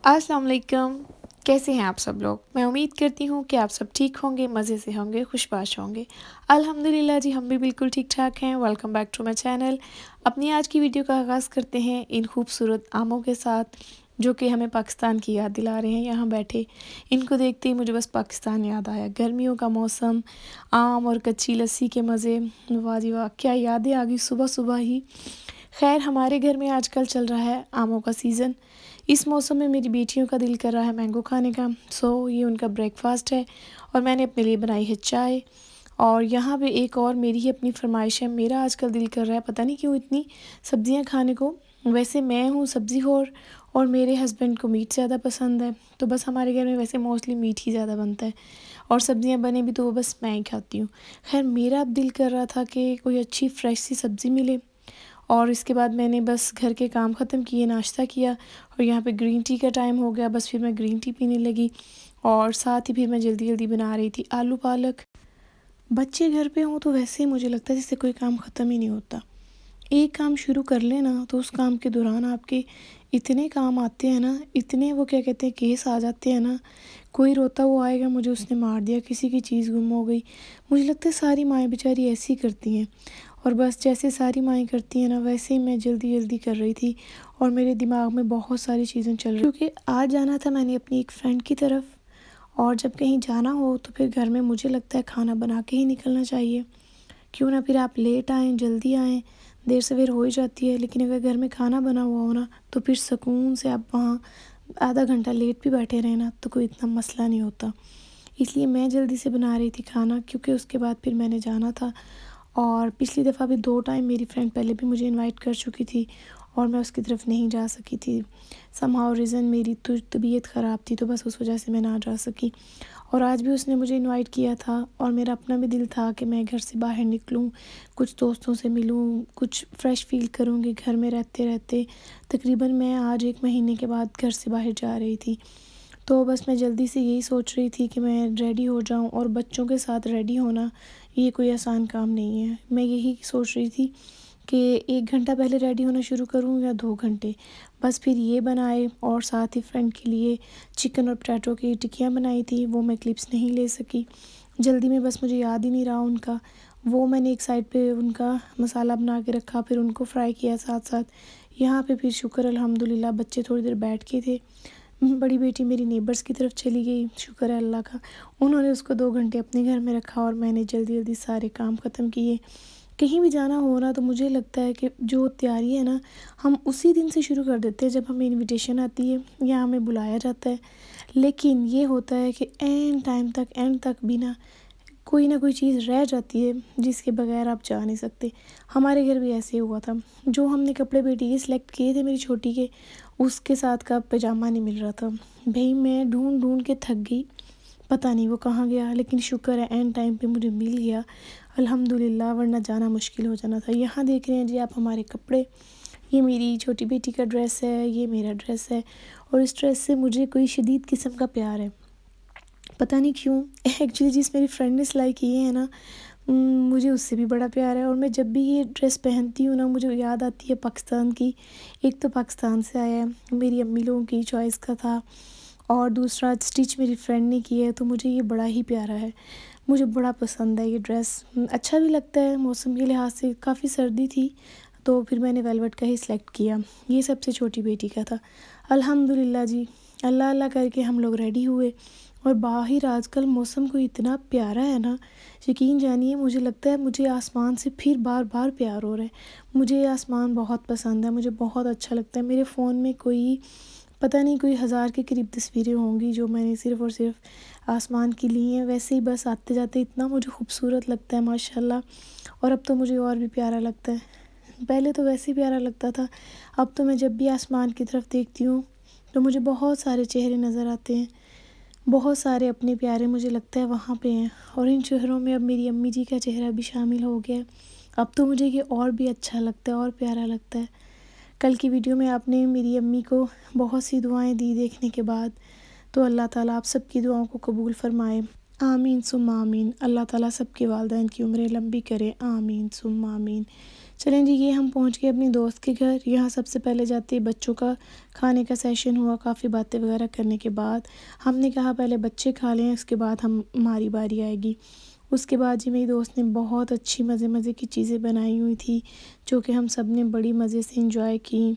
अस्सलाम वालेकुम। कैसे हैं आप सब लोग? मैं उम्मीद करती हूँ कि आप सब ठीक होंगे, मज़े से होंगे, खुशबाश होंगे। अल्हम्दुलिल्लाह जी, हम भी बिल्कुल ठीक-ठाक हैं। Welcome back to my channel. अपनी आज की वीडियो का आगाज़ करते हैं इन खूबसूरत आमों के साथ, जो कि हमें पाकिस्तान की याद दिला रहे हैं यहाँ बैठे। इनको देखते ही मुझे बस पाकिस्तान याद आया। गर्मियों का मौसम, आम और कच्ची लस्सी के मज़े, वाह जी वाह! क्या यादें आ गई सुबह-सुबह ही। खैर, हमारे घर में आजकल चल रहा है आमों का सीज़न। इस मौसम में मेरी बेटियों का दिल कर रहा है मैंगो खाने का, सो ये उनका ब्रेकफास्ट है और मैंने अपने लिए बनाई है चाय। और यहाँ पे एक और मेरी ही अपनी फरमाइश है, मेरा आजकल दिल कर रहा है पता नहीं क्यों इतनी सब्जियाँ खाने को। वैसे मैं हूँ सब्ज़ी खौर और मेरे हस्बैंड को मीट ज़्यादा पसंद है, तो बस हमारे घर में वैसे मोस्टली मीट ही ज़्यादा बनता है और सब्जियाँ बने भी तो वो बस मैं ही खाती हूँ। खैर, मेरा अब दिल कर रहा था कि कोई अच्छी फ्रेश सी सब्ज़ी मिले और इसके बाद मैंने बस घर के काम ख़त्म किए, नाश्ता किया और यहाँ पे ग्रीन टी का टाइम हो गया। बस फिर मैं ग्रीन टी पीने लगी और साथ ही फिर मैं जल्दी-जल्दी बना रही थी आलू पालक। बच्चे घर पे हों तो वैसे ही मुझे लगता है जैसे कोई काम ख़त्म ही नहीं होता। एक काम शुरू कर लें ना तो उस काम के दौरान आपके इतने काम आते हैं ना, इतने वो क्या कहते हैं केस आ जाते हैं ना, कोई रोता हुआ आएगा मुझे उसने मार दिया, किसी की चीज़ गुम हो गई। मुझे लगता है सारी माएँ बेचारी ऐसे ही करती हैं और बस जैसे सारी माएँ करती हैं ना वैसे ही मैं जल्दी-जल्दी कर रही थी और मेरे दिमाग में बहुत सारी चीज़ें चल रही क्योंकि आज जाना था मैंने अपनी एक फ्रेंड की तरफ और जब कहीं जाना हो तो फिर घर में मुझे लगता है खाना बना के ही निकलना चाहिए। क्यों ना फिर आप लेट आएँ, जल्दी आएँ, देर सवेर हो ही जाती है, लेकिन अगर घर में खाना बना हुआ हो ना, तो फिर सुकून से आप वहाँ आधा घंटा लेट भी बैठे रहें ना, तो कोई इतना मसला नहीं होता। इसलिए मैं जल्दी से बना रही थी खाना क्योंकि उसके बाद फिर मैंने जाना था और पिछली दफ़ा भी 2 टाइम मेरी फ्रेंड पहले भी मुझे इनवाइट कर चुकी थी और मैं उसकी तरफ नहीं जा सकी थी। समहाउ रीज़न मेरी तो तबीयत ख़राब थी, तो बस उस वजह से मैं ना जा सकी। और आज भी उसने मुझे इनवाइट किया था और मेरा अपना भी दिल था कि मैं घर से बाहर निकलूं, कुछ दोस्तों से मिलूं, कुछ फ़्रेश फ़ील करूंगी घर में रहते-रहते। तकरीबन मैं आज 1 महीने के बाद घर से बाहर जा रही थी। तो बस मैं जल्दी से यही सोच रही थी कि मैं रेडी हो जाऊं और बच्चों के साथ रेडी होना ये कोई आसान काम नहीं है। मैं यही सोच रही थी कि 1 घंटा पहले रेडी होना शुरू करूँ या 2 घंटे। बस फिर ये बनाए और साथ ही फ्रेंड के लिए चिकन और पोटैटो की टिक्कियाँ बनाई थी, वो मैं क्लिप्स नहीं ले सकी। जल्दी में बस मुझे याद ही नहीं रहा उनका। वो मैंने एक साइड पे उनका मसाला बना के रखा, फिर उनको फ्राई किया साथ-साथ। यहाँ पे फिर शुक्र अल्हम्दुलिल्लाह बच्चे थोड़ी देर बैठ के थे। बड़ी बेटी मेरी नेबर्स की तरफ चली गई, शुक्र है अल्लाह का। उन्होंने उसको 2 घंटे अपने घर में रखा और मैंने जल्दी-जल्दी सारे काम ख़त्म किए। कहीं भी जाना हो ना तो मुझे लगता है कि जो तैयारी है ना, हम उसी दिन से शुरू कर देते हैं जब हमें इनविटेशन आती है या हमें बुलाया जाता है। लेकिन ये होता है कि ऐन टाइम तक, एंड तक भी ना कोई चीज़ रह जाती है जिसके बगैर आप जा नहीं सकते। हमारे घर भी ऐसे ही हुआ था। जो हमने कपड़े बेटी के सिलेक्ट किए थे मेरी छोटी के, उसके साथ का पजामा नहीं मिल रहा था। भई मैं ढूँढ-ढूँढ के थक गई। पता नहीं वो कहाँ गया, लेकिन शुक्र है ऐन टाइम पे मुझे मिल गया अल्हम्दुलिल्लाह, वरना जाना मुश्किल हो जाना था। यहाँ देख रहे हैं जी आप हमारे कपड़े। ये मेरी छोटी बेटी का ड्रेस है, ये मेरा ड्रेस है और इस ड्रेस से मुझे कोई शदीद किस्म का प्यार है। पता नहीं क्यों। एक्चुअली जिस मेरी फ्रेंड ने सिलाई की है ना, उम, मुझे उससे भी बड़ा प्यार है और मैं जब भी ये ड्रेस पहनती हूँ ना मुझे याद आती है पाकिस्तान की। एक तो पाकिस्तान से आया है, मेरी अम्मी लोगों की चॉइस का था और दूसरा स्टिच मेरी फ्रेंड ने की है, तो मुझे ये बड़ा ही प्यारा है। मुझे बड़ा पसंद है ये ड्रेस। अच्छा भी लगता है मौसम के लिहाज से, काफ़ी सर्दी थी तो फिर मैंने वेलवेट का ही सिलेक्ट किया। ये सबसे छोटी बेटी का था। अल्हम्दुलिल्लाह जी, अल्लाह अल्लाह करके हम लोग रेडी हुए और बाहर आजकल मौसम कोई इतना प्यारा है ना, यकीन जानिए मुझे लगता है मुझे आसमान से फिर बार-बार प्यार हो रहा है। मुझे आसमान बहुत पसंद है, मुझे बहुत अच्छा लगता है। मेरे फ़ोन में कोई पता नहीं कोई 1000 के करीब तस्वीरें होंगी जो मैंने सिर्फ़ और सिर्फ़ आसमान की ली हैं। वैसे ही बस आते-जाते इतना मुझे खूबसूरत लगता है माशाल्लाह, और अब तो मुझे और भी प्यारा लगता है। पहले तो वैसे ही प्यारा लगता था, अब तो मैं जब भी आसमान की तरफ देखती हूँ, तो मुझे बहुत सारे चेहरे नज़र आते हैं। बहुत सारे अपने प्यारे मुझे लगता है वहाँ पे हैं और इन चेहरों में अब मेरी अम्मी जी का चेहरा भी शामिल हो गया है। अब तो मुझे ये और भी अच्छा लगता है और प्यारा लगता है। कल की वीडियो में आपने मेरी अम्मी को बहुत सी दुआएं दी देखने के बाद, तो अल्लाह ताला आप सबकी दुआओं को कबूल फ़रमाए। آمین ثم آمین۔ اللہ تعالیٰ سب کے والدین کی عمریں لمبی کرے، آمین ثم آمین۔ چلیں جی، یہ ہم پہنچ گئے اپنی دوست کے گھر۔ یہاں سب سے پہلے جاتے ہی بچوں کا کھانے کا سیشن ہوا، کافی باتیں وغیرہ کرنے کے بعد ہم نے کہا پہلے بچے کھا لیں، اس کے بعد ہماری باری آئے گی۔ اس کے بعد جی میری دوست نے بہت اچھی مزے کی چیزیں بنائی ہوئی تھی، جو کہ ہم سب نے بڑی مزے سے انجوائے کی،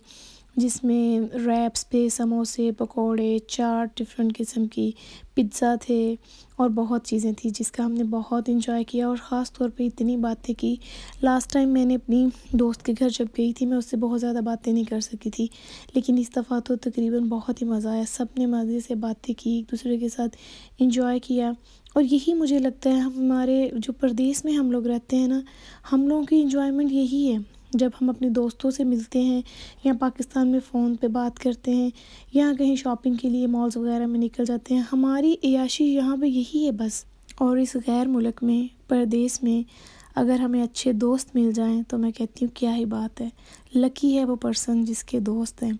جس میں ریپس پہ سموسے، پکوڑے، چاٹ ڈفرینٹ قسم کی، پزا تھے اور بہت چیزیں تھیں جس کا ہم نے بہت انجوائے کیا، اور خاص طور پہ اتنی باتیں کی۔ لاسٹ ٹائم میں نے اپنی دوست کے گھر جب گئی تھی، میں اس سے بہت زیادہ باتیں نہیں کر سکی تھی، لیکن اس دفعہ تو تقریباً بہت ہی مزہ آیا۔ سب نے مزے سے باتیں کی، ایک دوسرے کے ساتھ انجوائے کیا، اور یہی مجھے لگتا ہے ہمارے جو پردیس میں ہم لوگ رہتے ہیں نا، ہم لوگوں کی انجوائمنٹ یہی ہے۔ جب ہم اپنے دوستوں سے ملتے ہیں یا پاکستان میں فون پہ بات کرتے ہیں یا کہیں شاپنگ کے لیے مالز وغیرہ میں نکل جاتے ہیں، ہماری عیاشی یہاں پہ یہی ہے بس۔ اور اس غیر ملک میں، پردیس میں اگر ہمیں اچھے دوست مل جائیں تو میں کہتی ہوں کیا ہی بات ہے، لکی ہے وہ پرسن جس کے دوست ہیں۔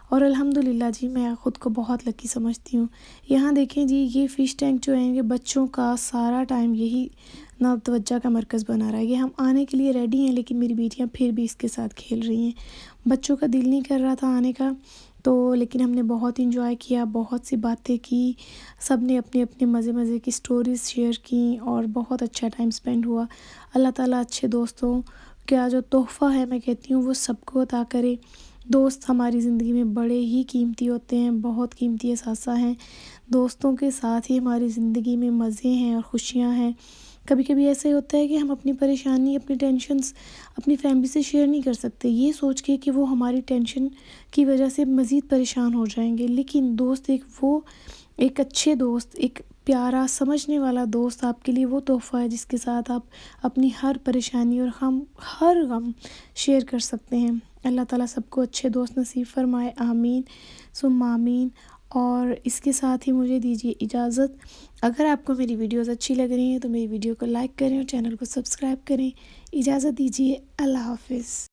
اور الحمدللہ جی میں خود کو بہت لکی سمجھتی ہوں۔ یہاں دیکھیں جی، یہ فش ٹینک جو ہیں، یہ بچوں کا سارا ٹائم یہی نا توجہ کا مرکز بنا رہا ہے۔ یہ ہم آنے کے لیے ریڈی ہیں، لیکن میری بیٹیاں پھر بھی اس کے ساتھ کھیل رہی ہیں۔ بچوں کا دل نہیں کر رہا تھا آنے کا، تو لیکن ہم نے بہت انجوائے کیا، بہت سی باتیں کی، سب نے اپنے اپنے مزے کی سٹوریز شیئر کیں، اور بہت اچھا ٹائم سپینڈ ہوا۔ اللہ تعالیٰ اچھے دوستوں کا جو تحفہ ہے، میں کہتی ہوں وہ سب کو عطا کرے۔ دوست ہماری زندگی میں بڑے ہی قیمتی ہوتے ہیں، بہت قیمتی اثاثہ ہیں۔ دوستوں کے ساتھ ہی ہماری زندگی میں مزے ہیں اور خوشیاں ہیں۔ کبھی کبھی ایسے ہوتا ہے کہ ہم اپنی پریشانی، اپنی ٹینشنز اپنی فیملی سے شیئر نہیں کر سکتے، یہ سوچ کے کہ وہ ہماری ٹینشن کی وجہ سے مزید پریشان ہو جائیں گے، لیکن دوست ایک اچھے دوست، ایک پیارا سمجھنے والا دوست آپ کے لیے وہ تحفہ ہے جس کے ساتھ آپ اپنی ہر پریشانی اور ہر غم شیئر کر سکتے ہیں۔ اللہ تعالیٰ سب کو اچھے دوست نصیب فرمائے، آمین ثم آمین۔ اور اس کے ساتھ ہی مجھے دیجیے اجازت۔ اگر آپ کو میری ویڈیوز اچھی لگ رہی ہیں تو میری ویڈیو کو لائک کریں اور چینل کو سبسکرائب کریں۔ اجازت دیجیے، اللہ حافظ۔